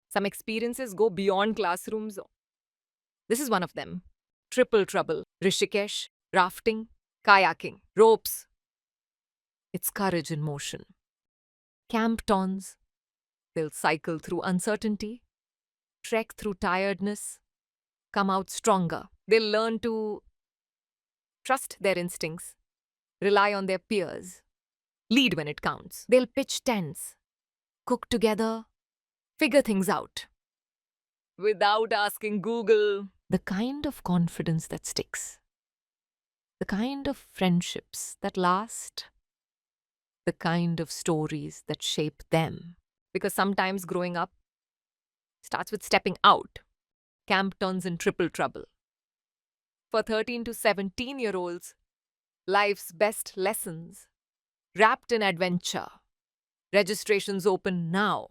Some experiences go beyond classrooms. This is one of them. Triple trouble, Rishikesh, rafting, kayaking, ropes. It's courage in motion. Camptons, they'll cycle through uncertainty, trek through tiredness, come out stronger. They'll learn to trust their instincts, rely on their peers, lead when it counts. They'll pitch tents, cook together, figure things out. Without asking Google. The kind of confidence that sticks, the kind of friendships that last, the kind of stories that shape them. Because sometimes growing up starts with stepping out. Camp turns in triple trouble. For 13 to 17-year-olds, life's best lessons, wrapped in adventure. Registrations open now.